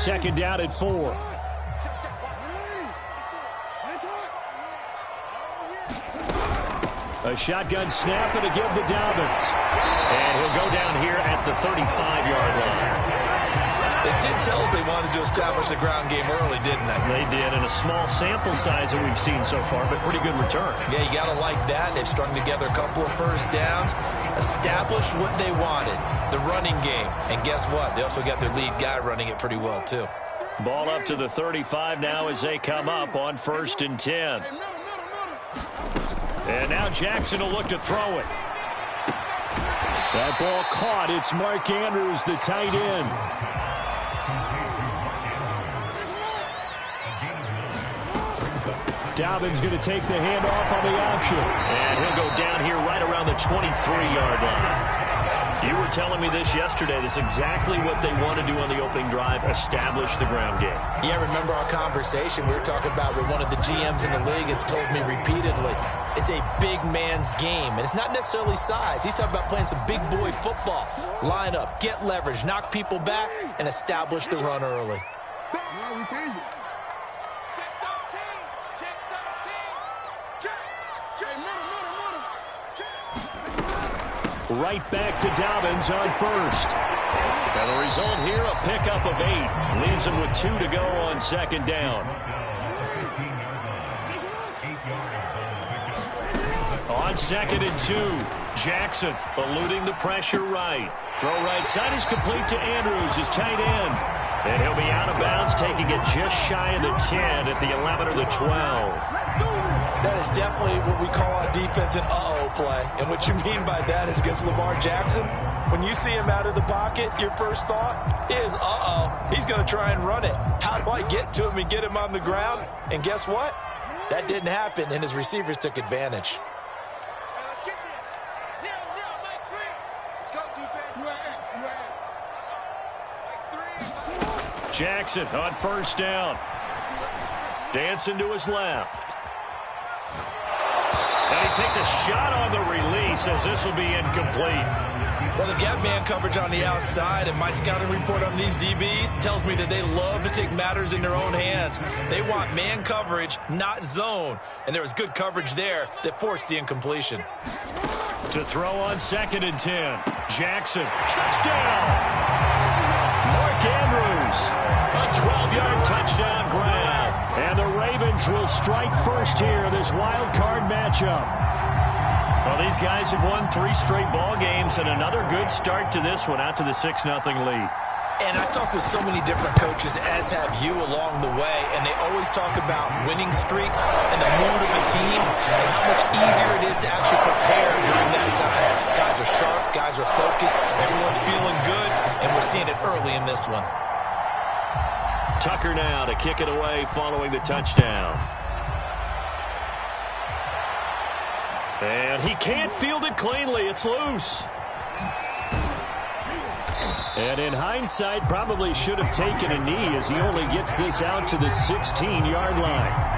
second down at 4. A shotgun snap and a give to Dobbins. And he'll go down here at the 35-yard line. They did tell us they wanted to establish the ground game early, didn't they? They did, in a small sample size that we've seen so far, but pretty good return. Yeah, you got to like that. They've strung together a couple of first downs, established what they wanted, the running game. And guess what? They also got their lead guy running it pretty well, too. Ball up to the 35 now as they come up on 1st and 10. And now Jackson will look to throw it. That ball caught. It's Mark Andrews, the tight end. Dobbins going to take the handoff on the option. And he'll go down here right around the 23-yard line. You were telling me this yesterday. This is exactly what they want to do on the opening drive, establish the ground game. Yeah, remember our conversation? We were talking about what one of the GMs in the league has told me repeatedly. It's a big man's game, and it's not necessarily size. He's talking about playing some big boy football. Line up, get leverage, knock people back, and establish the run early. Right back to Dobbins on 1st. And the result here, a pickup of 8. Leaves him with 2 to go on 2nd down. On 2nd and 2, Jackson eluding the pressure right. Throw right side is complete to Andrews, his tight end. And he'll be out of bounds, taking it just shy of the 10 at the 11 or the 12. That is definitely what we call on defense an uh-oh play. And what you mean by that is against Lamar Jackson, when you see him out of the pocket, your first thought is, uh-oh, he's going to try and run it. How do I get to him and get him on the ground? And guess what? That didn't happen, and his receivers took advantage. Jackson on 1st down. Dancing to his left. And he takes a shot on the release as this will be incomplete. Well, they've got man coverage on the outside, and my scouting report on these DBs tells me that they love to take matters in their own hands. They want man coverage, not zone. And there was good coverage there that forced the incompletion. To throw on 2nd and 10. Jackson, touchdown! Mark Andrews, a 12-yard touchdown grab. And the Ravens will strike first here in this wild card matchup. Well, these guys have won 3 straight ball games and another good start to this one, out to the 6-0 lead. And I've talked with so many different coaches, as have you along the way, and they always talk about winning streaks and the mood of a team and how much easier it is to actually prepare during that time. Guys are sharp, guys are focused, everyone's feeling good, and we're seeing it early in this one. Tucker now to kick it away following the touchdown. And he can't field it cleanly. It's loose. And in hindsight, probably should have taken a knee as he only gets this out to the 16-yard line.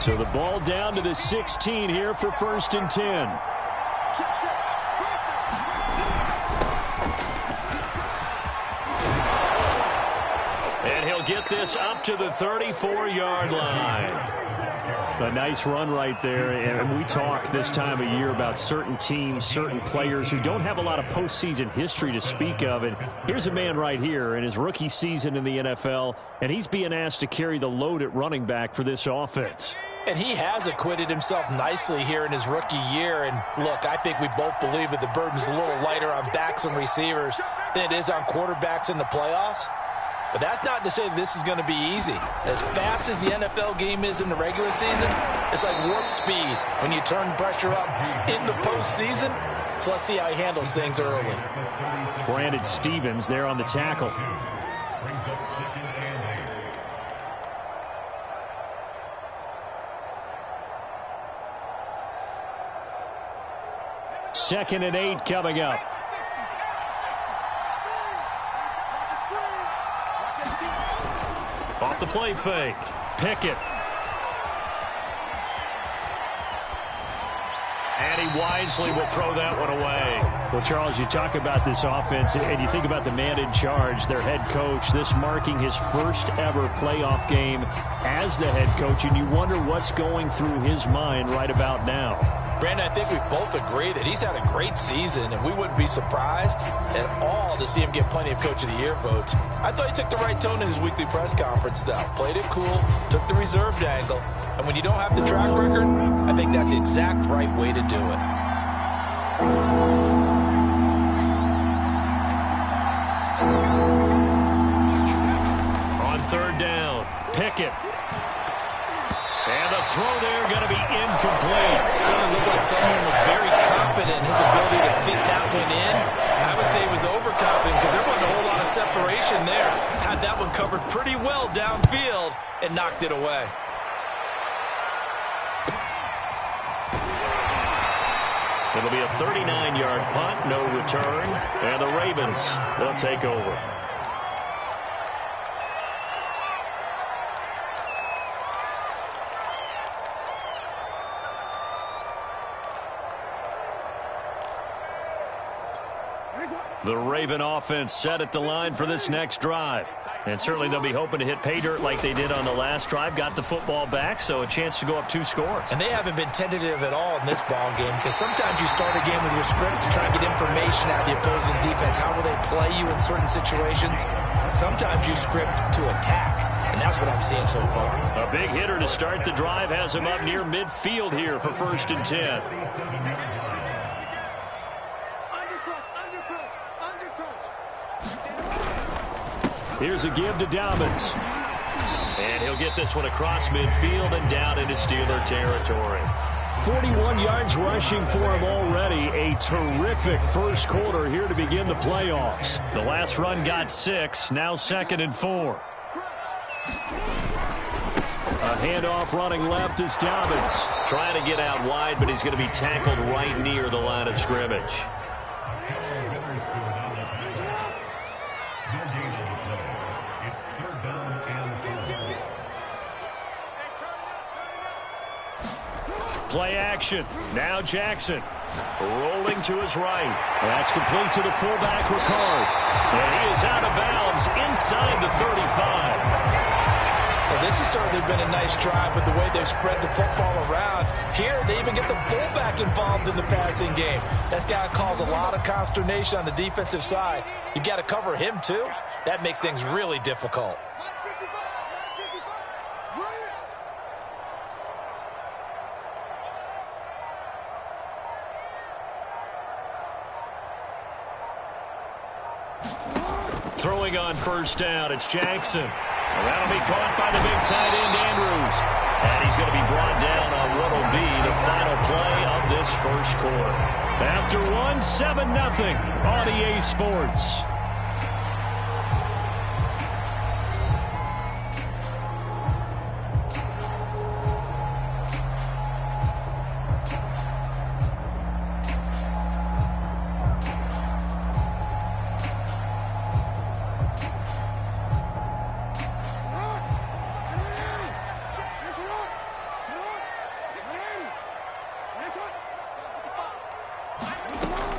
So the ball down to the 16 here for 1st and 10. And he'll get this up to the 34-yard line. A nice run right there. And we talk this time of year about certain teams, certain players who don't have a lot of postseason history to speak of. And here's a man right here in his rookie season in the NFL, and he's being asked to carry the load at running back for this offense. And he has acquitted himself nicely here in his rookie year. And look, I think we both believe that the burden's a little lighter on backs and receivers than it is on quarterbacks in the playoffs. But that's not to say this is going to be easy. As fast as the NFL game is in the regular season, it's like warp speed when you turn pressure up in the postseason. So let's see how he handles things early. Brandon Stevens there on the tackle. Second and 8 coming up. Off the play fake. Pickett. And he wisely will throw that one away. Well, Charles, you talk about this offense, and you think about the man in charge, their head coach, this marking his first ever playoff game as the head coach, and you wonder what's going through his mind right about now. Brandon, I think we both agree that he's had a great season, and we wouldn't be surprised at all to see him get plenty of Coach of the Year votes. I thought he took the right tone in his weekly press conference, though. Played it cool, took the reserved angle, and when you don't have the track record, I think that's the exact right way to do it. On third down, Pickett. And the throw there going to be incomplete. Certainly looked like someone was very confident in his ability to fit that one in. I would say he was overconfident because there wasn't a whole lot of separation there. Had that one covered pretty well downfield and knocked it away. It'll be a 39-yard punt, no return, and the Ravens, they'll take over. The Raven offense set at the line for this next drive. And certainly they'll be hoping to hit pay dirt like they did on the last drive. Got the football back, so a chance to go up 2 scores. And they haven't been tentative at all in this ball game because sometimes you start a game with your script to try and get information out of the opposing defense. How will they play you in certain situations? Sometimes you script to attack, and that's what I'm seeing so far. A big hitter to start the drive has him up near midfield here for 1st and 10. Here's a give to Dobbins. And he'll get this one across midfield and down into Steeler territory. 41 yards rushing for him already. A terrific first quarter here to begin the playoffs. The last run got 6. Now 2nd and 4. A handoff running left is Dobbins. Trying to get out wide, but he's going to be tackled right near the line of scrimmage. Play action. Now Jackson. Rolling to his right. That's complete to the fullback, Ricard. And he is out of bounds inside the 35. Well, this has certainly been a nice drive with the way they've spread the football around. Here, they even get the fullback involved in the passing game. That's got to cause a lot of consternation on the defensive side. You've got to cover him, too. That makes things really difficult. Throwing on 1st down, it's Jackson. And that'll be caught by the big tight end, Andrews. And he's going to be brought down on what will be the final play of this first quarter. After 7-0 on EA Sports.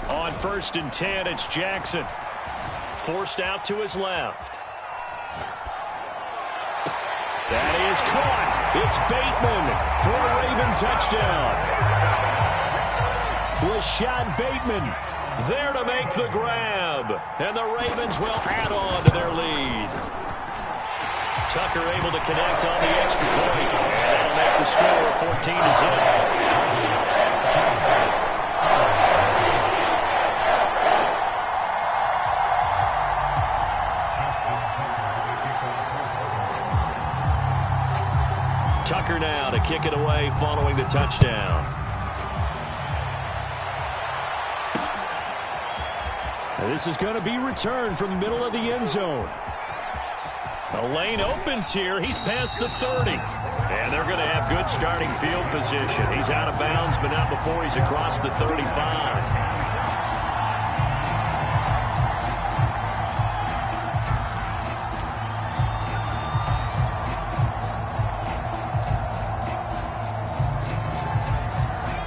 On 1st and 10, it's Jackson. Forced out to his left. That is caught. It's Bateman for a Raven touchdown. Rashad Bateman there to make the grab. And the Ravens will add on to their lead. Tucker able to connect on the extra point. And that'll make the score 14-0. Tucker now to kick it away following the touchdown. This is going to be returned from the middle of the end zone. The lane opens here. He's past the 30. And they're going to have good starting field position. He's out of bounds, but not before he's across the 35.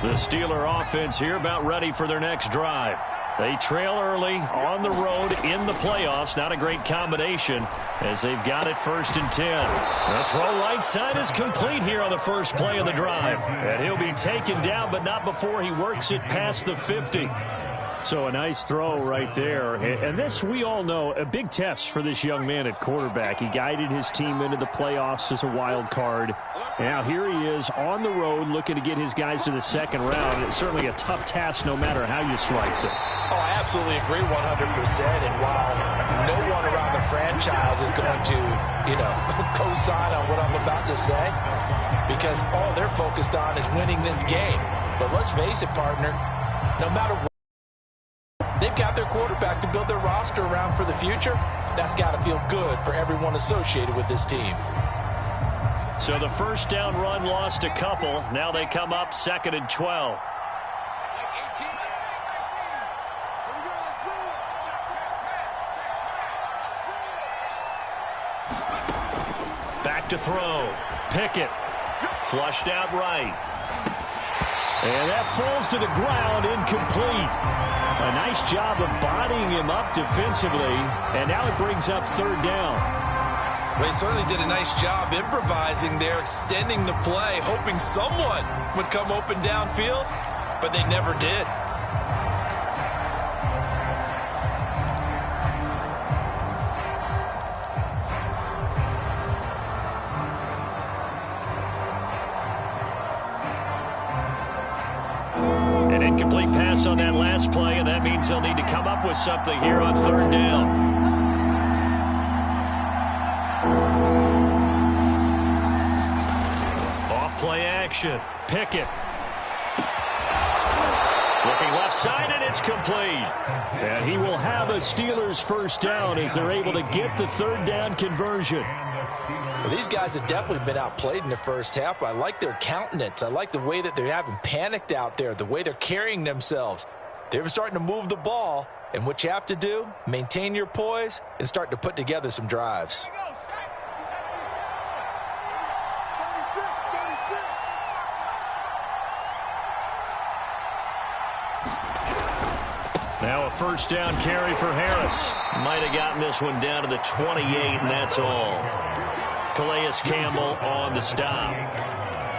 The Steeler offense here about ready for their next drive. They trail early on the road in the playoffs. Not a great combination as they've got it 1st and 10. The throw right side is complete here on the first play of the drive. And he'll be taken down, but not before he works it past the 50. So a nice throw right there. And this, we all know, a big test for this young man at quarterback. He guided his team into the playoffs as a wild card. Now here he is on the road looking to get his guys to the second round. It's certainly a tough task no matter how you slice it. Oh, I absolutely agree 100%. And while no one around the franchise is going to, co-sign on what I'm about to say, because all they're focused on is winning this game. But let's face it, partner, no matter what, they've got their quarterback to build their roster around for the future. That's got to feel good for everyone associated with this team. So the first down run lost a couple. Now they come up 2nd and 12. Back to throw. Pickett. Flushed out right. And that falls to the ground, incomplete. A nice job of bodying him up defensively, and now it brings up 3rd down. Well, he certainly did a nice job improvising there, extending the play, hoping someone would come open downfield, but they never did. Incomplete pass on that last play, and that means they'll need to come up with something here on 3rd down. Off play action. Pickett. Looking left side, and it's complete. And he will have a Steelers first down as they're able to get the 3rd down conversion. Well, these guys have definitely been outplayed in the first half. I like their countenance. I like the way that they're having panicked out there, the way they're carrying themselves. They're starting to move the ball, and what you have to do, maintain your poise and start to put together some drives. Now a first down carry for Harris. Might have gotten this one down to the 28, and that's all. Calais Campbell on the stop.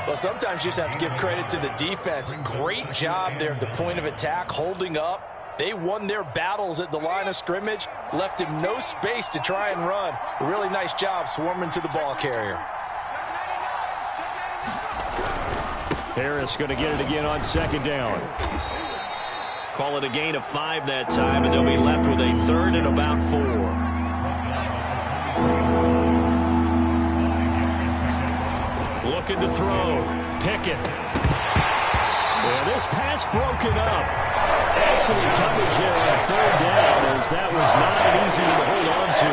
Well, sometimes you just have to give credit to the defense. Great job there at the point of attack, holding up. They won their battles at the line of scrimmage, left him no space to try and run. A really nice job swarming to the ball carrier. Harris going to get it again on 2nd down. Call it a gain of 5 that time, and they'll be left with a 3rd and about 4. Looking to throw. Pickett. Yeah, this pass broken up. Excellent coverage there on 3rd down, as that was not an easy one to hold on to.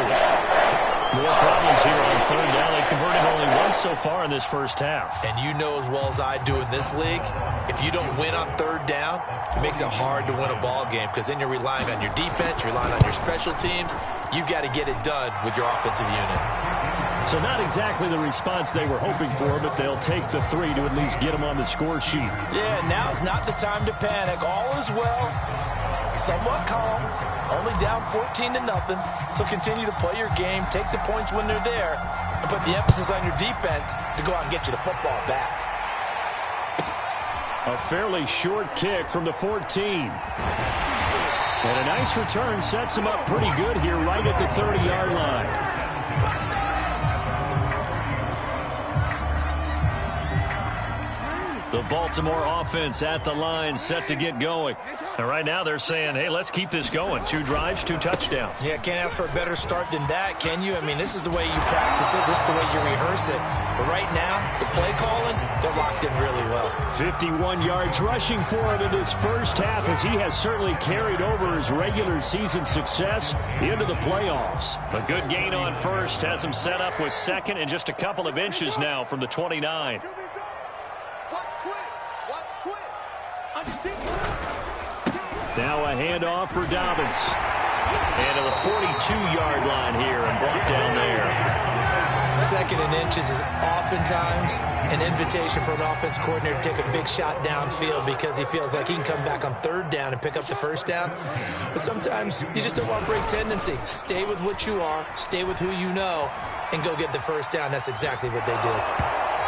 More problems here on 3rd down. They converted only once so far in this first half. And you know as well as I do in this league, if you don't win on 3rd down, it makes it hard to win a ball game because then you're relying on your defense, you're relying on your special teams. You've got to get it done with your offensive unit. So not exactly the response they were hoping for, but they'll take the 3 to at least get them on the score sheet. Yeah, now's not the time to panic. All is well. Somewhat calm. Only down 14-0. So continue to play your game, take the points when they're there, and put the emphasis on your defense to go out and get you the football back. A fairly short kick from the 14. And a nice return sets him up pretty good here right at the 30-yard line. The Baltimore offense at the line, set to get going. And right now they're saying, hey, let's keep this going. 2 drives, 2 touchdowns. Yeah, can't ask for a better start than that, can you? I mean, this is the way you practice it. This is the way you rehearse it. But right now, the play calling, they're locked in really well. 51 yards rushing for him in his first half, as he has certainly carried over his regular season success into the playoffs. A good gain on first has him set up with 2nd and just a couple of inches now from the 29. Now a handoff for Dobbins. And to the 42-yard line here and brought down there. second and inches is oftentimes an invitation for an offense coordinator to take a big shot downfield because he feels like he can come back on third down and pick up the first down. But sometimes you just don't want to break tendency. Stay with what you are, stay with who you know, and go get the first down. That's exactly what they did.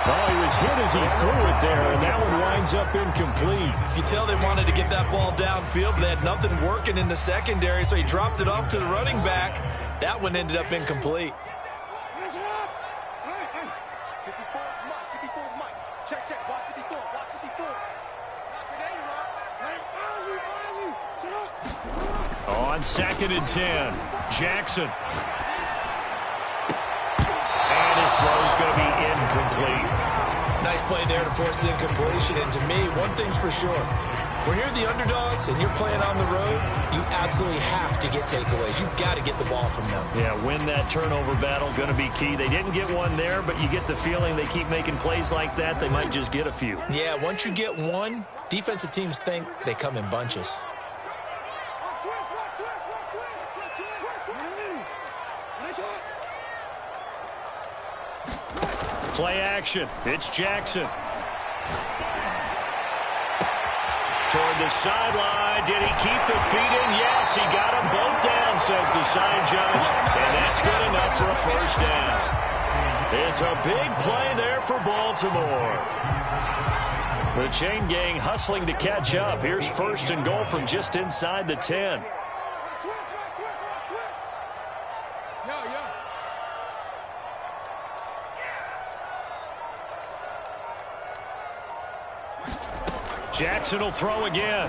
Oh, he was hit as he threw it there, and that one winds up incomplete. You can tell they wanted to get that ball downfield, but they had nothing working in the secondary, so he dropped it off to the running back. That one ended up incomplete. On 2nd and 10, Jackson. And his throw's going to be incomplete. Nice play there to force the incompletion. And to me, one thing's for sure. When you're the underdogs and you're playing on the road, you absolutely have to get takeaways. You've got to get the ball from them. Yeah, win that turnover battle, going to be key. They didn't get one there, but you get the feeling they keep making plays like that, they might just get a few. Yeah, once you get one, defensive teams think they come in bunches. Play action. It's Jackson. Toward the sideline. Did he keep the feet in? Yes, he got them both down, says the side judge. And that's good enough for a first down. It's a big play there for Baltimore. The chain gang hustling to catch up. Here's 1st and goal from just inside the 10. Jackson will throw again.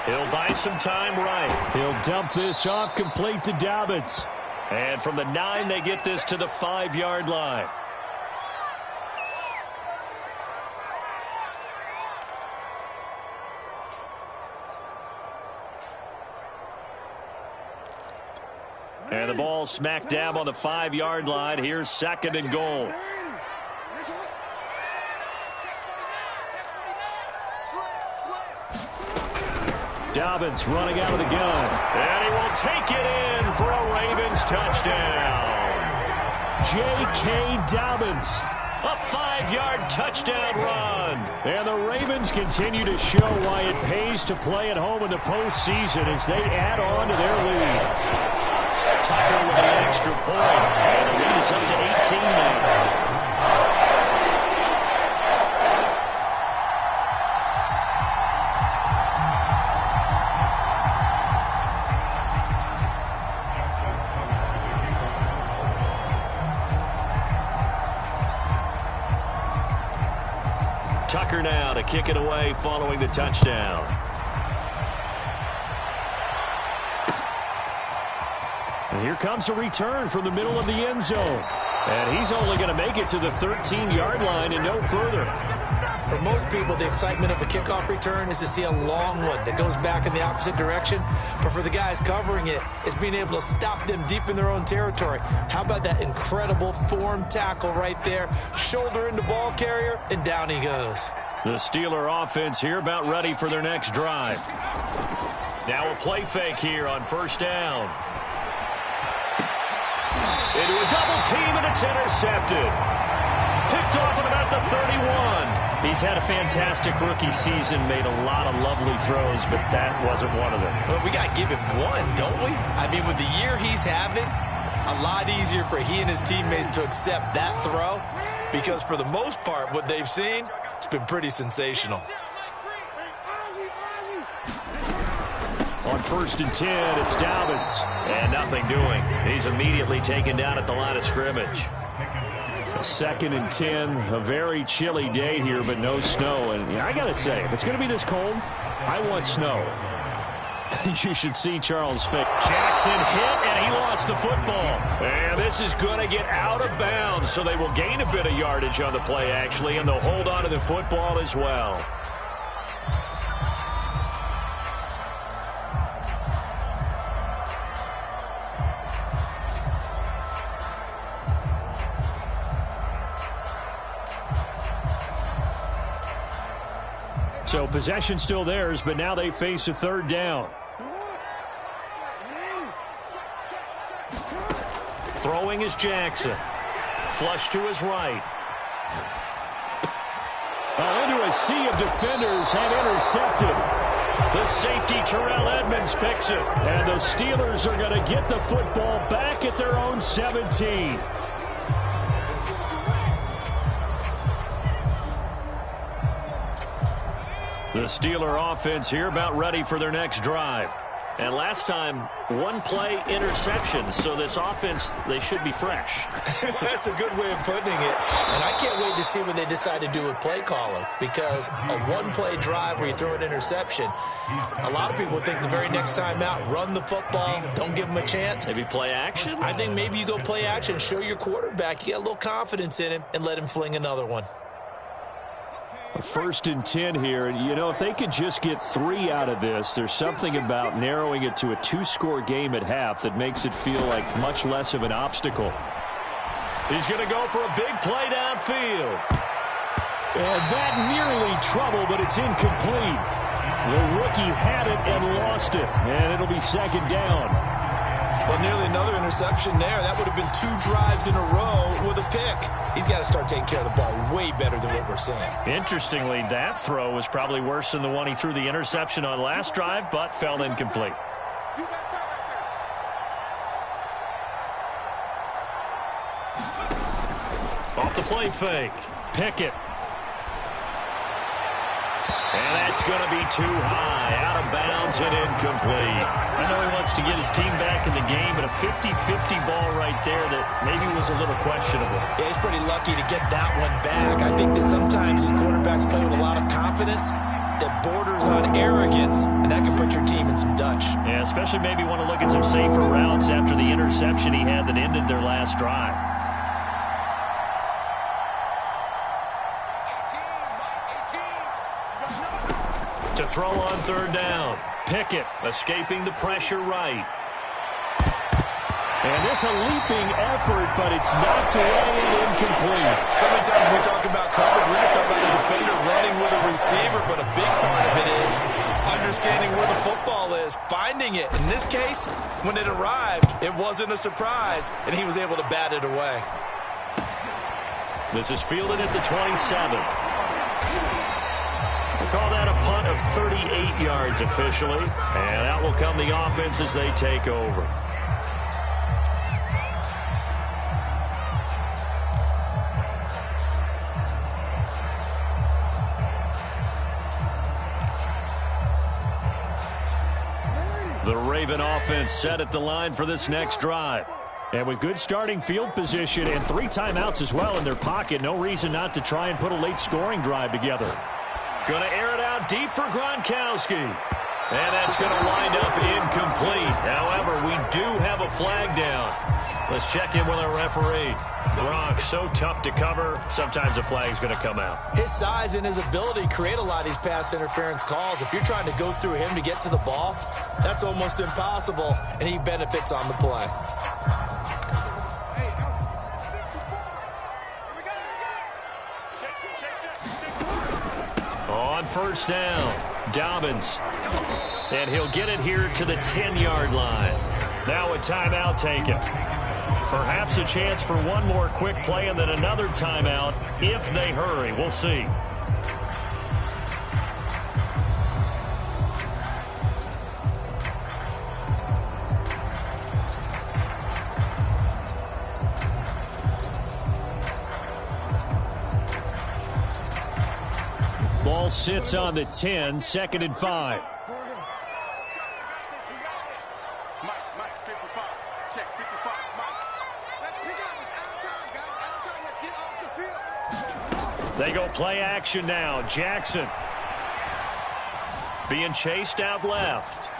He'll buy some time right. He'll dump this off complete to Dobbins. And from the 9, they get this to the 5-yard line. And the ball smack dab on the 5-yard line. Here's 2nd and goal. Dobbins running out of the gun. And he will take it in for a Ravens touchdown. J.K. Dobbins. A 5-yard touchdown run. And the Ravens continue to show why it pays to play at home in the postseason as they add on to their lead. Tucker with the extra point. And the lead is up to 18 now. Tucker now to kick it away following the touchdown. And here comes a return from the middle of the end zone. And he's only going to make it to the 13-yard line and no further. For most people, the excitement of the kickoff return is to see a long one that goes back in the opposite direction. But for the guys covering it, it's being able to stop them deep in their own territory. How about that incredible form tackle right there? Shoulder into ball carrier, and down he goes. The Steeler offense here about ready for their next drive. Now a play fake here on 1st down. Into a double team, and it's intercepted. Picked off at about the 31. He's had a fantastic rookie season, made a lot of lovely throws, but that wasn't one of them. Well, we got to give him one, don't we? I mean, with the year he's having, a lot easier for he and his teammates to accept that throw because for the most part, what they've seen, it's been pretty sensational. On 1st and 10, it's Dobbins. And nothing doing. He's immediately taken down at the line of scrimmage. 2nd and 10, a very chilly day here, but no snow. And I got to say, if it's going to be this cold, I want snow. You should see Charles' face. Jackson hit, and he lost the football. And this is going to get out of bounds, so they will gain a bit of yardage on the play, actually, and they'll hold on to the football as well. So possession still theirs, but now they face a 3rd down. Throwing is Jackson. Flush to his right. Into a sea of defenders and intercepted. The safety, Terrell Edmonds, picks it. And the Steelers are going to get the football back at their own 17. The Steeler offense here about ready for their next drive. And last time, one-play interception. So this offense, they should be fresh. That's a good way of putting it. And I can't wait to see what they decide to do with play calling. Because a one-play drive where you throw an interception, a lot of people think the very next time out, run the football, don't give them a chance. Maybe play action? I think maybe you go play action, show your quarterback, you get a little confidence in him, and let him fling another one. 1st and 10 here, and you know, if they could just get 3 out of this, there's something about narrowing it to a 2-score game at half that makes it feel like much less of an obstacle. He's going to go for a big play downfield. And that nearly trouble, but it's incomplete. The rookie had it and lost it, and it'll be 2nd down. Well, nearly another interception there. That would have been 2 drives in a row with a pick. He's got to start taking care of the ball way better than what we're seeing. Interestingly, that throw was probably worse than the one he threw the interception on last drive, but fell incomplete. Off the play fake. Pickett. And that's going to be too high. Out of bounds and incomplete. I know he wants to get his team back in the game, but a 50-50 ball right there that maybe was a little questionable. Yeah, he's pretty lucky to get that one back. I think that sometimes these quarterbacks play with a lot of confidence that borders on arrogance, and that can put your team in some Dutch. Yeah, especially maybe want to look at some safer routes after the interception he had that ended their last drive. To throw on 3rd down. Pickett escaping the pressure right. And this a leaping effort, but it's knocked away and incomplete. So many times when we talk about coverage, we just talk about the defender running with a receiver, but a big part of it is understanding where the football is, finding it. In this case, when it arrived, it wasn't a surprise, and he was able to bat it away. This is fielded at the 27. Call that a punt of 38 yards officially. And out will come the offense as they take over. The Raven offense set at the line for this next drive. And with good starting field position and 3 timeouts as well in their pocket, no reason not to try and put a late scoring drive together. Going to air it out deep for Gronkowski. And that's going to wind up incomplete. However, we do have a flag down. Let's check in with our referee. Gronk, so tough to cover, sometimes a flag's going to come out. His size and his ability create a lot of these pass interference calls. If you're trying to go through him to get to the ball, that's almost impossible, and he benefits on the play. On 1st down, Dobbins. And he'll get it here to the 10-yard line. Now a timeout taken. Perhaps a chance for one more quick play and then another timeout if they hurry. We'll see. Ball sits on the 10, 2nd and 5. They go play action now. Jackson being chased out left.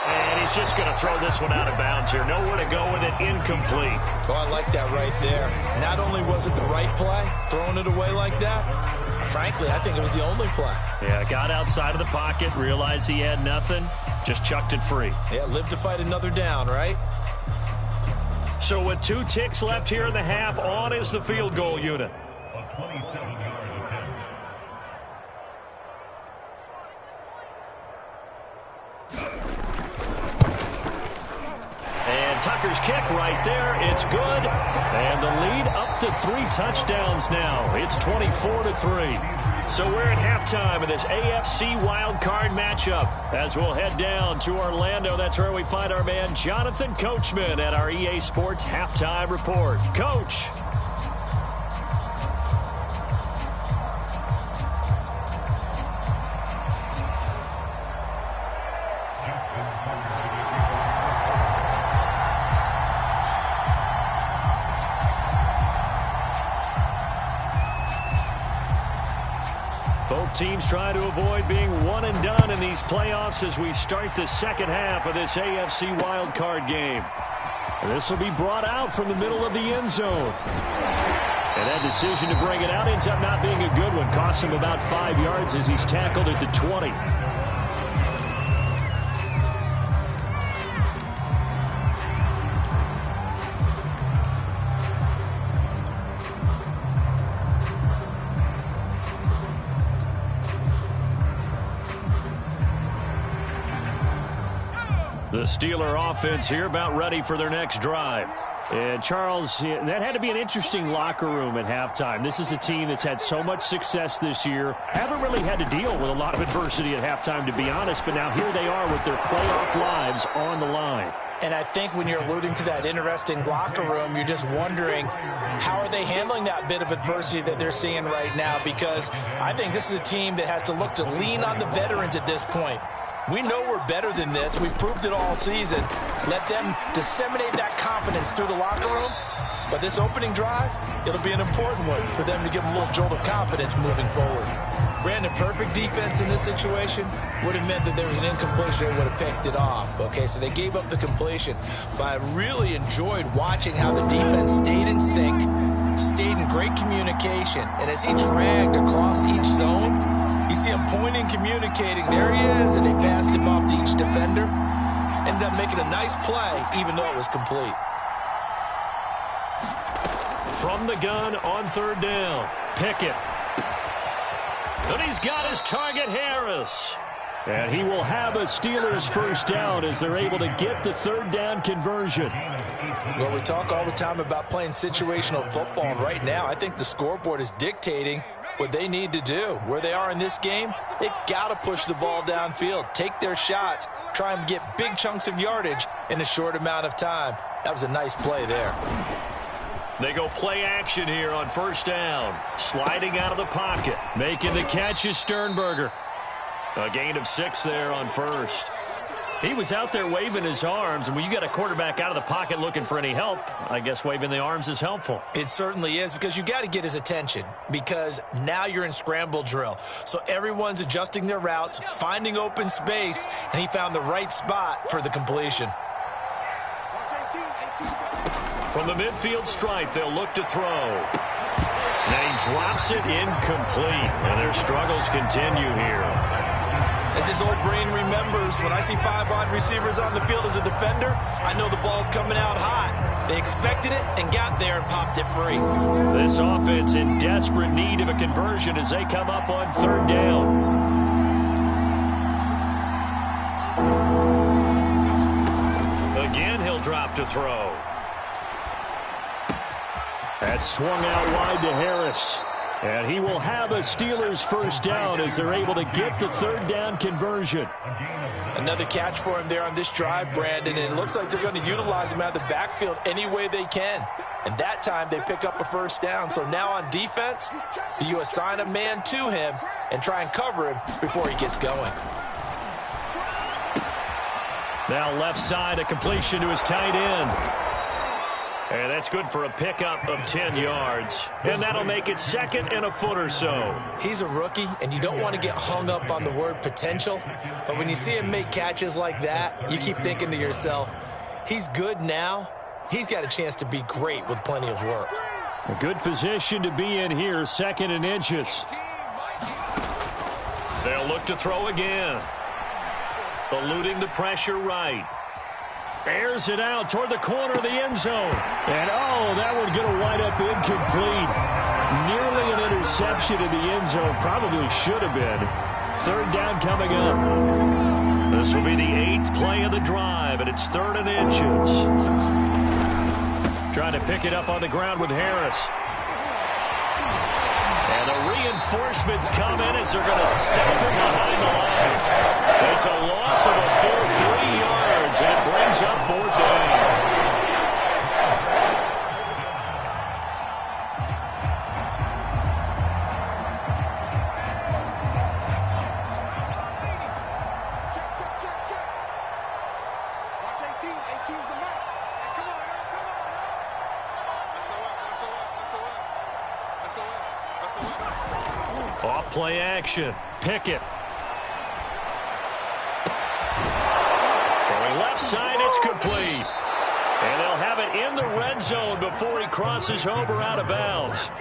And he's just going to throw this one out of bounds here. Nowhere to go with it. Incomplete. Oh, I like that right there. Not only was it the right play, throwing it away like that, frankly, I think it was the only play. Yeah, got outside of the pocket, realized he had nothing, just chucked it free. Yeah, live to fight another down, right? So with 2 ticks left here in the half, on is the field goal unit. And Tucker's kick right there. It's good. And the lead up to 3 touchdowns now. It's 24-3. So we're at halftime of this AFC wildcard matchup. As we'll head down to Orlando, that's where we find our man Jonathan Coachman at our EA Sports Halftime Report. Coach. Both teams trying to avoid being one and done in these playoffs as we start the second half of this AFC wildcard game. This will be brought out from the middle of the end zone. And that decision to bring it out ends up not being a good one. Costs him about 5 yards as he's tackled at the 20. The Steeler offense here about ready for their next drive. And Charles, that had to be an interesting locker room at halftime. This is a team that's had so much success this year. Haven't really had to deal with a lot of adversity at halftime, to be honest. But now here they are with their playoff lives on the line. And I think when you're alluding to that interesting locker room, you're just wondering how are they handling that bit of adversity that they're seeing right now? Because I think this is a team that has to look to lean on the veterans at this point. We know we're better than this. We've proved it all season. Let them disseminate that confidence through the locker room. But this opening drive, it'll be an important one for them to give them a little jolt of confidence moving forward. Brandon, perfect defense in this situation would have meant that there was an incompletion and would have picked it off. Okay, so they gave up the completion. But I really enjoyed watching how the defense stayed in sync, stayed in great communication. And as he dragged across each zone, you see him pointing, communicating. There he is, and they passed him off to each defender. Ended up making a nice play, even though it was complete. From the gun on third down, Pickett. And he's got his target, Harris. And he will have a Steelers first down as they're able to get the third down conversion. Well, we talk all the time about playing situational football, and right now I think the scoreboard is dictating what they need to do. Where they are in this game, they've got to push the ball downfield, take their shots, try and get big chunks of yardage in a short amount of time. That was a nice play there. They go play action here on first down. Sliding out of the pocket. Making the catch is Sternberger. A gain of 6 there on first. He was out there waving his arms, and when you got a quarterback out of the pocket looking for any help, I guess waving the arms is helpful. It certainly is, because you got to get his attention, because now you're in scramble drill. So everyone's adjusting their routes, finding open space, and he found the right spot for the completion. From the midfield stripe, they'll look to throw. And he drops it incomplete, and their struggles continue here. As his old brain remembers, when I see 5 wide receivers on the field as a defender, I know the ball's coming out hot. They expected it and got there and popped it free. This offense in desperate need of a conversion as they come up on third down. Again, he'll drop to throw. That's swung out wide to Harris. And he will have a Steelers first down as they're able to get the third down conversion. Another catch for him there on this drive, Brandon, and it looks like they're going to utilize him out of the backfield any way they can. And that time they pick up a first down. So now on defense, do you assign a man to him and try and cover him before he gets going? Now left side, a completion to his tight end. And that's good for a pickup of 10 yards. And that'll make it second and a foot or so. He's a rookie, and you don't want to get hung up on the word potential. But when you see him make catches like that, you keep thinking to yourself, he's good now. He's got a chance to be great with plenty of work. A good position to be in here, second and inches. They'll look to throw again. Eluding the pressure right. Airs it out toward the corner of the end zone. And, that one going to wind up incomplete. Nearly an interception in the end zone. Probably should have been. Third down coming up. This will be the 8th play of the drive, and it's 3rd and inches. Trying to pick it up on the ground with Harris. And the reinforcements come in as they're going to stop him behind the line. It's a loss of a full 3 yards, and it brings up 4th down. Off play action. Pickett. Throwing left side, it's complete. And they'll have it in the red zone before he crosses over out of bounds.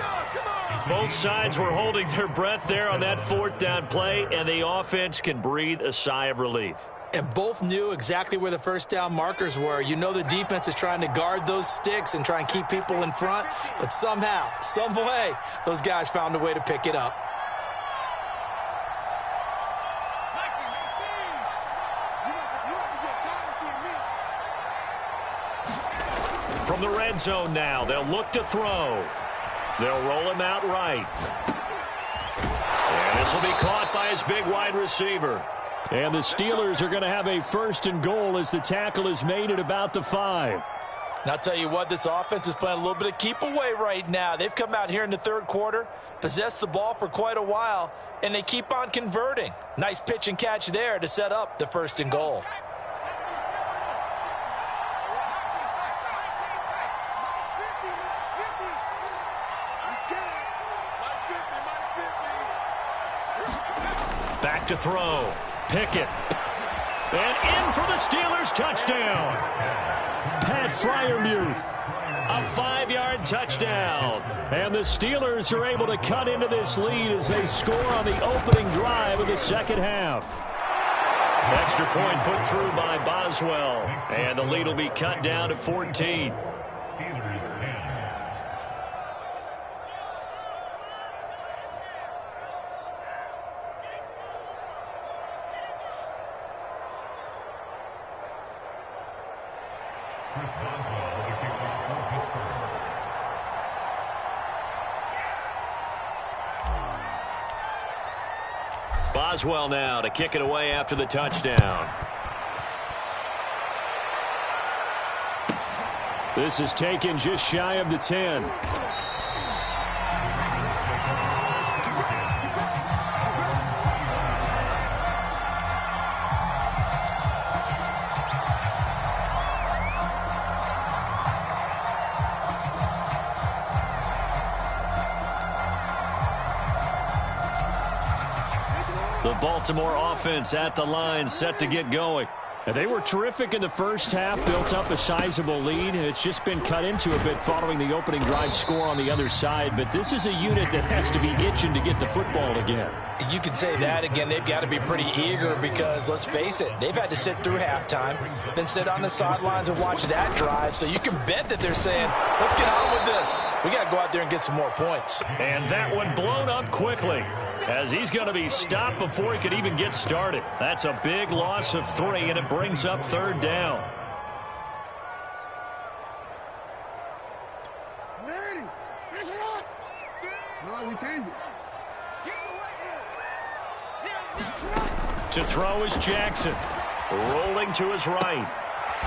Both sides were holding their breath there on that 4th down play, and the offense can breathe a sigh of relief. And both knew exactly where the first down markers were. You know the defense is trying to guard those sticks and try and keep people in front, but somehow, some way, those guys found a way to pick it up. From the red zone now, they'll look to throw. They'll roll him out right. And this will be caught by his big wide receiver. And the Steelers are going to have a 1st and goal as the tackle is made at about the 5. And I'll tell you what, this offense is playing a little bit of keep away right now. They've come out here in the 3rd quarter, possessed the ball for quite a while, and they keep on converting. Nice pitch and catch there to set up the 1st and goal. Back to throw. Pickett. And in for the Steelers touchdown. Pat Freiermuth. A 5-yard touchdown. And the Steelers are able to cut into this lead as they score on the opening drive of the 2nd half. Extra point put through by Boswell. And the lead will be cut down to 14. Boswell now to kick it away after the touchdown. This is taken just shy of the 10. The Baltimore offense at the line, set to get going. And they were terrific in the first half, built up a sizable lead. It's just been cut into a bit following the opening drive score on the other side. But this is a unit that has to be itching to get the football again. You can say that again. They've got to be pretty eager because, let's face it, they've had to sit through halftime, then sit on the sidelines and watch that drive. So you can bet that they're saying, let's get on with this. We got to go out there and get some more points. And that one blown up quickly as he's going to be stopped before he could even get started. That's a big loss of 3, and it brings up 3rd down. To throw is Jackson. Rolling to his right.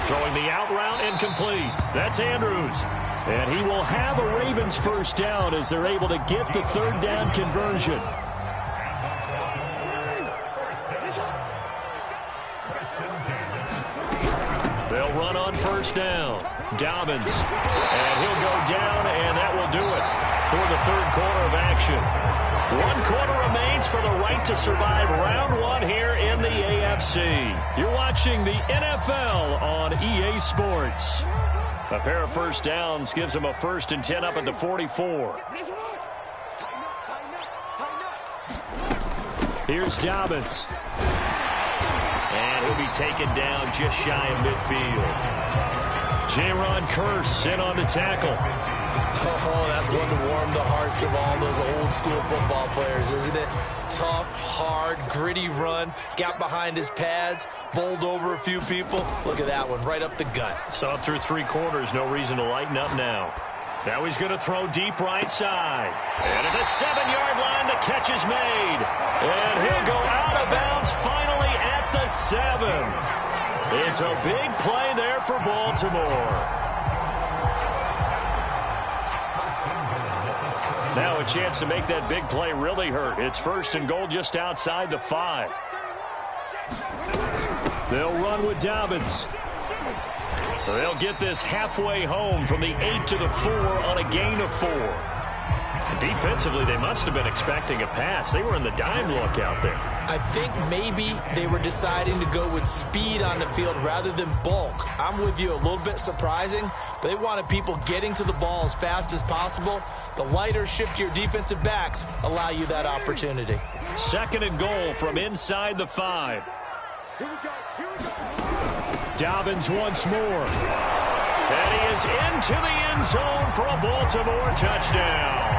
Throwing the out route incomplete. That's Andrews. And he will have a Ravens 1st down as they're able to get the 3rd down conversion. They'll run on 1st down. Dobbins. And he'll go down, and that will do it for the 3rd quarter of action. 1 quarter remains for the right to survive round 1 here in the AFC. You're watching the NFL on EA Sports. A pair of 1st downs gives them a 1st and 10 up at the 44. Here's Dobbins. And he'll be taken down just shy of midfield. Jaron Kearse in on the tackle. Oh, that's one to warm the hearts of all those old school football players, isn't it? Tough, hard, gritty run. Got behind his pads, bowled over a few people. Look at that one, right up the gut. Saw through 3 quarters, no reason to lighten up now. Now he's going to throw deep right side. And at the 7-yard line, the catch is made. And he'll go out of bounds finally at the 7. It's a big play there for Baltimore. Now a chance to make that big play really hurt. It's 1st and goal just outside the 5. They'll run with Dobbins. They'll get this halfway home from the 8 to the 4 on a gain of 4. Defensively, they must have been expecting a pass. They were in the dime look out there. I think maybe they were deciding to go with speed on the field rather than bulk. I'm with you, a little bit surprising, but they wanted people getting to the ball as fast as possible. The lighter, shiftier defensive backs allow you that opportunity. 2nd and goal from inside the 5. Here we go. Dobbins once more. And he is into the end zone for a Baltimore touchdown.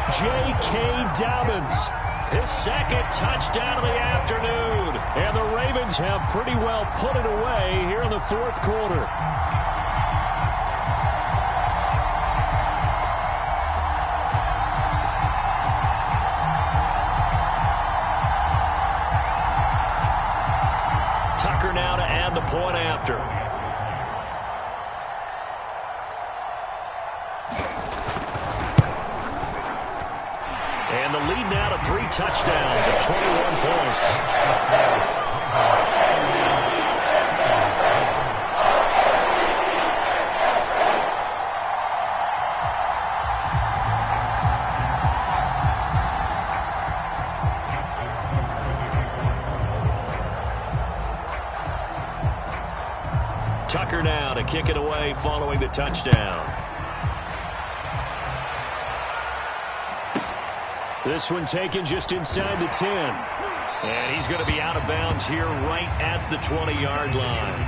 J.K. Dobbins, his 2nd touchdown of the afternoon. And the Ravens have pretty well put it away here in the 4th quarter. Tucker now to add the point after. And the lead now to 3 touchdowns at 21 points. Tucker now to kick it away following the touchdown. This one taken just inside the 10. And he's going to be out of bounds here right at the 20-yard line.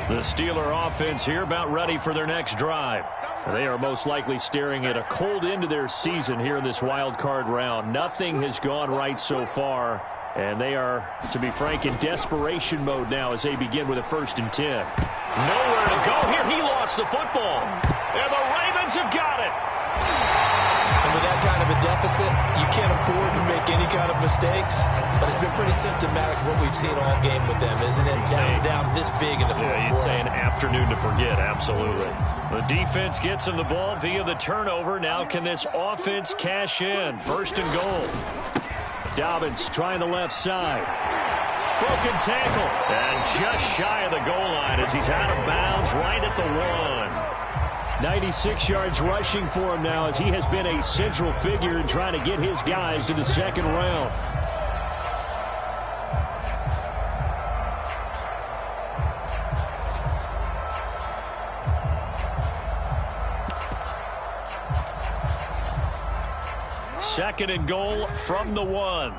The Steeler offense here about ready for their next drive. They are most likely staring at a cold end to their season here in this wild card round. Nothing has gone right so far, and they are, to be frank, in desperation mode now as they begin with a 1st and 10. Nowhere to go here. He lost the football, and the Ravens have got it. And with that kind of a deficit, you can't afford to make any kind of mistakes. But it's been pretty symptomatic of what we've seen all game with them, isn't it? Down this big in the 4th quarter. Yeah, you'd say an afternoon to forget, absolutely. The defense gets him the ball via the turnover. Now can this offense cash in? 1st and goal. Dobbins trying the left side. Broken tackle. And just shy of the goal line as he's out of bounds right at the 1. 96 yards rushing for him now as he has been a central figure in trying to get his guys to the 2nd round. Second and goal from the 1.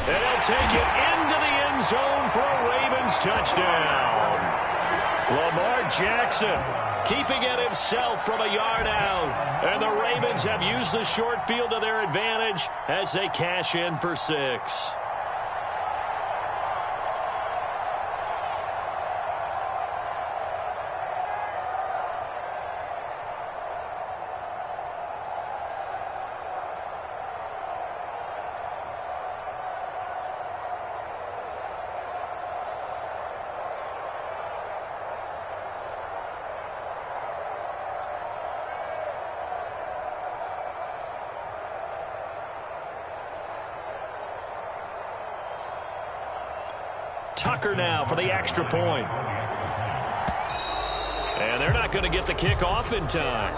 And he'll take it into the end zone for a Ravens touchdown. Lamar Jackson keeping it himself from a yard out. And the Ravens have used the short field to their advantage as they cash in for 6. Tucker now for the extra point. And they're not going to get the kick off in time.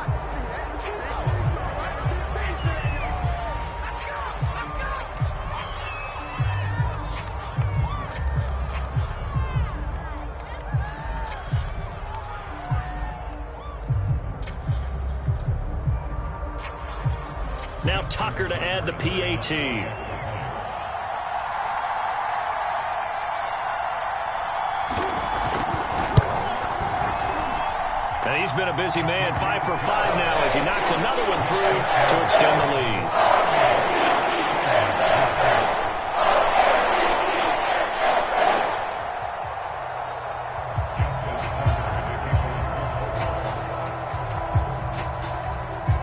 Now Tucker to add the PAT. And he's been a busy man, 5 for 5 now as he knocks another one through to extend the lead.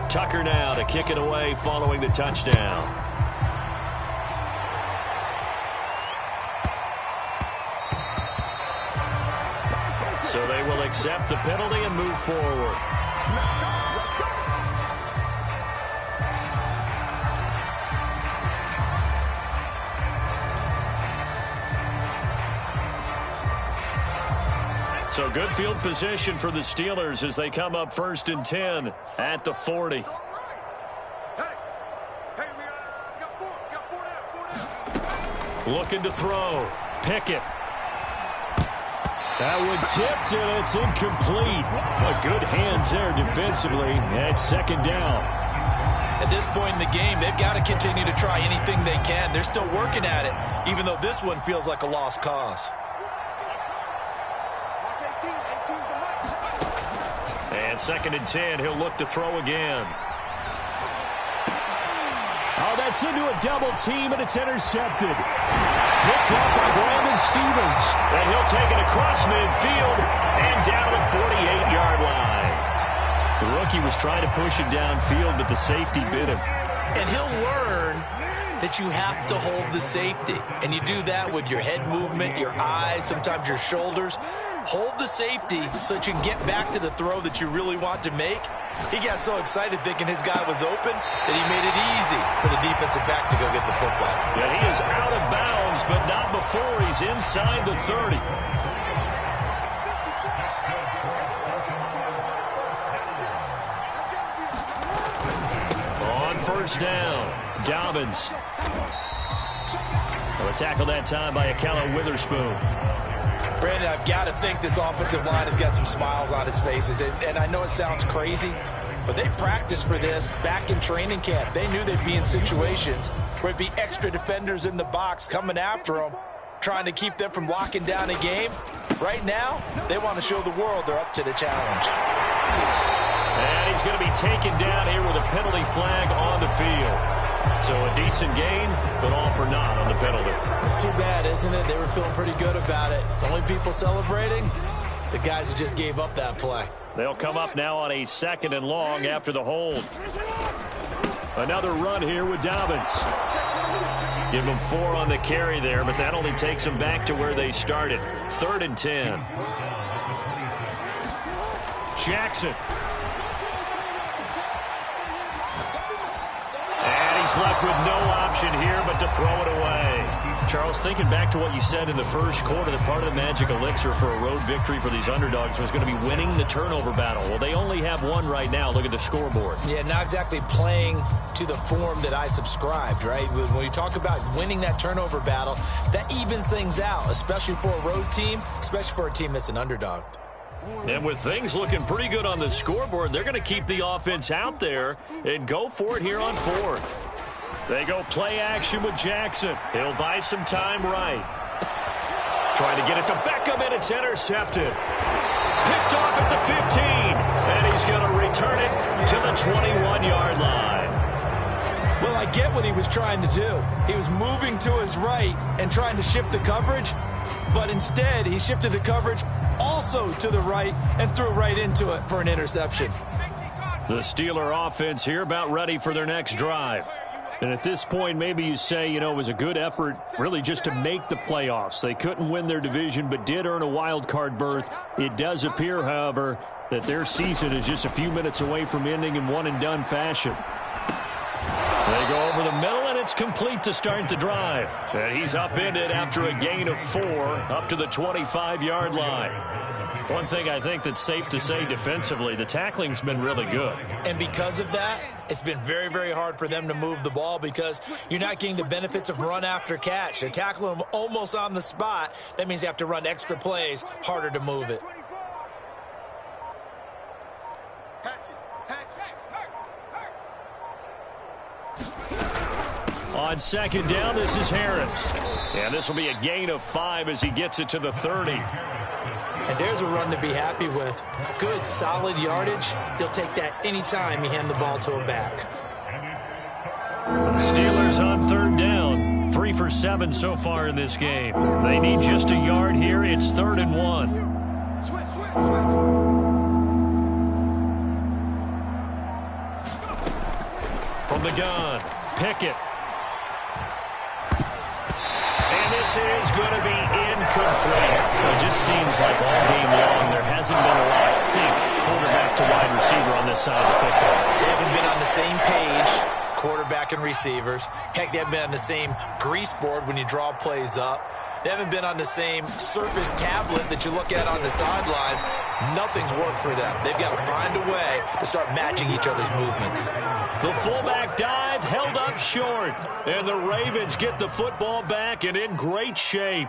Tucker now to kick it away following the touchdown. So they will accept the penalty and move forward. So good field position for the Steelers as they come up 1st and 10 at the 40. Looking to throw. Pickett. That one tipped, and it's incomplete. But good hands there defensively at 2nd down. At this point in the game, they've got to continue to try anything they can. They're still working at it, even though this one feels like a lost cause. And 2nd and 10, he'll look to throw again. Oh, that's into a double team, and it's intercepted. Picked up by Brandon Stephens. And he'll take it across midfield and down the 48-yard line. The rookie was trying to push it downfield, but the safety bit him. And he'll learn that you have to hold the safety. And you do that with your head movement, your eyes, sometimes your shoulders. Hold the safety so that you can get back to the throw that you really want to make. He got so excited thinking his guy was open that he made it easy for the defensive back to go get the football. Yeah, he is out of bounds, but not before he's inside the 30. On 1st down, Dobbins. A tackle that time by Akella Witherspoon. Brandon, I've got to think this offensive line has got some smiles on its faces. And I know it sounds crazy, but they practiced for this back in training camp. They knew they'd be in situations where it'd be extra defenders in the box coming after them, trying to keep them from locking down a game. Right now, they want to show the world they're up to the challenge. And he's going to be taken down here with a penalty flag on the field. So a decent gain, but all for naught on the penalty. It's too bad, isn't it? They were feeling pretty good about it. The only people celebrating, the guys who just gave up that play. They'll come up now on a 2nd and long after the hold. Another run here with Dobbins. Give them 4 on the carry there, but that only takes them back to where they started. 3rd and 10. Jackson. He's left with no option here but to throw it away. Charles, thinking back to what you said in the first quarter, that part of the magic elixir for a road victory for these underdogs was going to be winning the turnover battle. Well, they only have one right now. Look at the scoreboard. Yeah, not exactly playing to the form that I subscribed, right? When you talk about winning that turnover battle, that evens things out, especially for a road team, especially for a team that's an underdog. And with things looking pretty good on the scoreboard, they're going to keep the offense out there and go for it here on 4th. They go play action with Jackson. He'll buy some time right. Trying to get it to Beckham, and it's intercepted. Picked off at the 15, and he's going to return it to the 21-yard line. Well, I get what he was trying to do. He was moving to his right and trying to shift the coverage, but instead he shifted the coverage also to the right and threw right into it for an interception. The Steeler offense here about ready for their next drive. And at this point, maybe you say, you know, it was a good effort really just to make the playoffs. They couldn't win their division but did earn a wild card berth. It does appear, however, that their season is just a few minutes away from ending in one-and-done fashion. They go over the middle, and it's complete to start the drive. And he's upended after a gain of 4 up to the 25-yard line. One thing I think that's safe to say defensively, the tackling's been really good. And because of that, it's been very, very hard for them to move the ball because you're not getting the benefits of run after catch. They tackle them almost on the spot. That means you have to run extra plays, harder to move it. On second down, this is Harris. And this will be a gain of 5 as he gets it to the 30. And there's a run to be happy with. Good, solid yardage. He'll take that anytime you hand the ball to a back. The Steelers on third down. 3 for 7 so far in this game. They need just a yard here. It's 3rd and 1. From the gun, Pickett. And this is going to be incomplete. It just seems like all game long there hasn't been a lot of sync quarterback to wide receiver on this side of the football. They haven't been on the same page, quarterback and receivers. Heck, they haven't been on the same grease board when you draw plays up. They haven't been on the same Surface tablet that you look at on the sidelines. Nothing's worked for them. They've got to find a way to start matching each other's movements. The fullback dive held up short. And the Ravens get the football back and in great shape.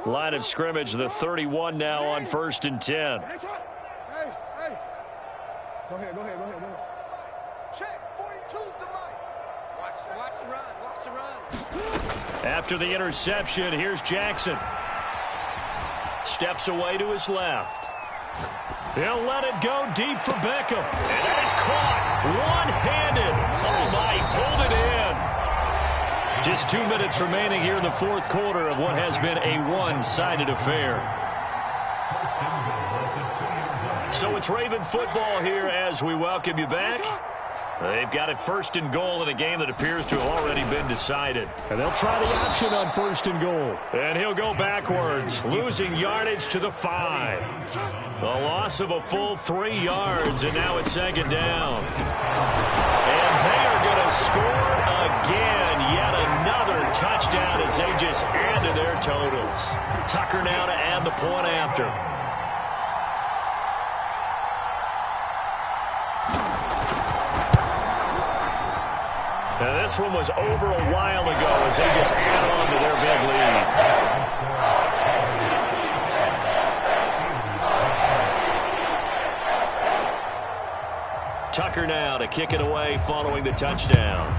Line of scrimmage, the 31 now on 1st and 10. Hey. Go ahead. Check, 42's the mic. Watch the run. After the interception, here's Jackson. Steps away to his left. He'll let it go deep for Beckham. And that is caught one-handed. Oh, my, he pulled it in. Just 2 minutes remaining here in the 4th quarter of what has been a one-sided affair. So it's Raven football here as we welcome you back. They've got it 1st and goal in a game that appears to have already been decided. And they'll try the option on 1st and goal. And he'll go backwards, losing yardage to the 5. The loss of a full 3 yards, and now it's 2nd down. And they are going to score again. Yet another touchdown as they just add to their totals. Tucker now to add the point after. Now this one was over a while ago as they just add on to their big lead. Tucker now to kick it away following the touchdown.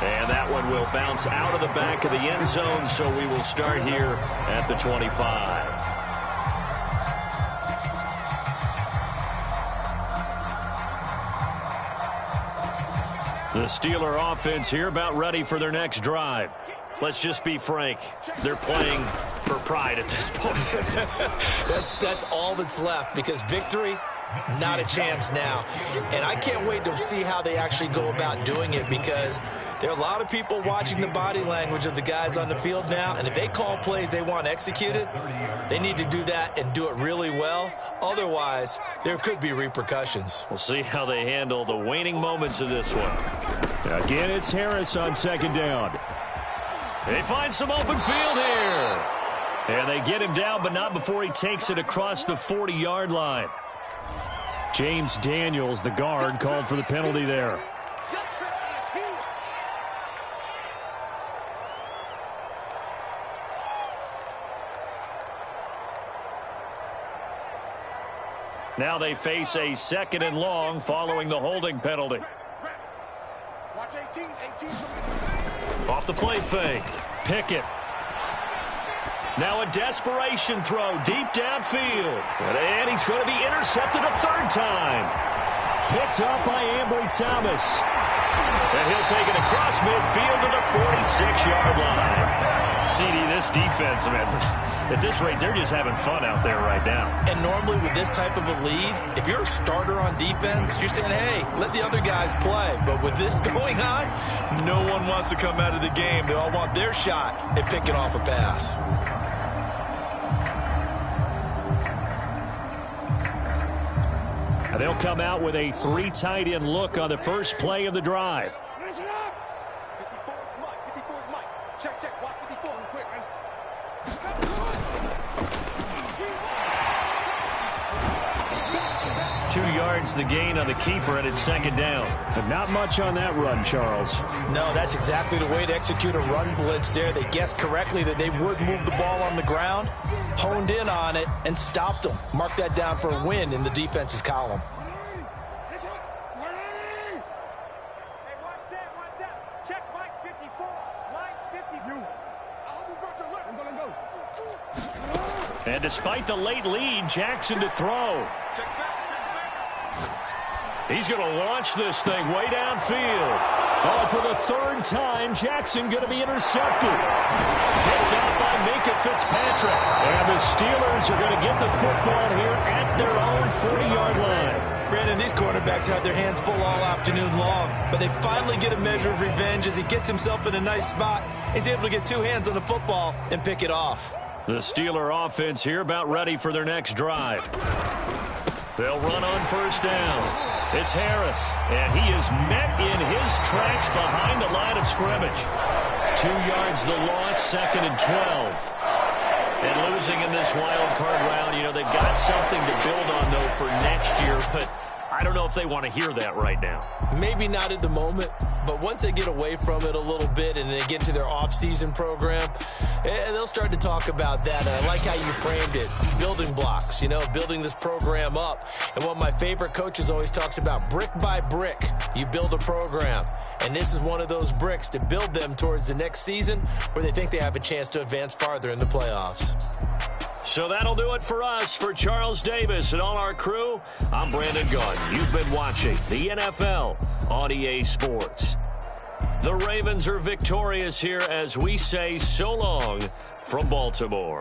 And that one will bounce out of the back of the end zone, so we will start here at the 25. The Steeler offense here about ready for their next drive. Let's just be frank. They're playing for pride at this point. That's all that's left, because victory, not a chance now. And I can't wait to see how they actually go about doing it, because there are a lot of people watching the body language of the guys on the field now, and if they call plays they want executed, they need to do that and do it really well. Otherwise, there could be repercussions. We'll see how they handle the waning moments of this one. Again, it's Harris on 2nd down. They find some open field here. And they get him down, but not before he takes it across the 40-yard line. James Daniels, the guard, called for the penalty there. Now they face a 2nd and long following the holding penalty. Watch 18. Off the play fake. Pickett. Now a desperation throw deep downfield. And he's going to be intercepted a 3rd time. Picked up by Ambry Thomas. And he'll take it across midfield to the 46-yard line. CD, this defense, man, at this rate, they're just having fun out there right now. And normally with this type of a lead, if you're a starter on defense, you're saying, hey, let the other guys play. But with this going on, no one wants to come out of the game. They all want their shot at picking off a pass. And they'll come out with a 3 tight end look on the first play of the drive. 54's Mike. Check. Watch 54 real quick, man. 2 yards the gain on the keeper, and it's second down. But not much on that run, Charles. No, that's exactly the way to execute a run blitz there. They guessed correctly that they would move the ball on the ground, honed in on it, and stopped them. Mark that down for a win in the defense's column. And despite the late lead, Jackson to throw. He's going to launch this thing way downfield. Oh, for the third time, Jackson going to be intercepted. Picked out by Minkah Fitzpatrick. And the Steelers are going to get the football here at their own 40-yard line. Brandon, these quarterbacks had their hands full all afternoon long, but they finally get a measure of revenge as he gets himself in a nice spot. He's able to get two hands on the football and pick it off. The Steeler offense here about ready for their next drive. They'll run on first down. It's Harris, and he is met in his tracks behind the line of scrimmage. 2 yards the loss, 2nd and 12. And losing in this wild card round, you know, they've got something to build on, though, for next year, but I don't know if they want to hear that right now. Maybe not at the moment, but once they get away from it a little bit and they get into their off-season program, they'll start to talk about that. I like how you framed it, building blocks, you know, building this program up. And one of my favorite coaches always talks about brick by brick, you build a program. And this is one of those bricks to build them towards the next season where they think they have a chance to advance farther in the playoffs. So that'll do it for us. For Charles Davis and all our crew, I'm Brandon Gaudin. You've been watching the NFL on EA Sports. The Ravens are victorious here as we say so long from Baltimore.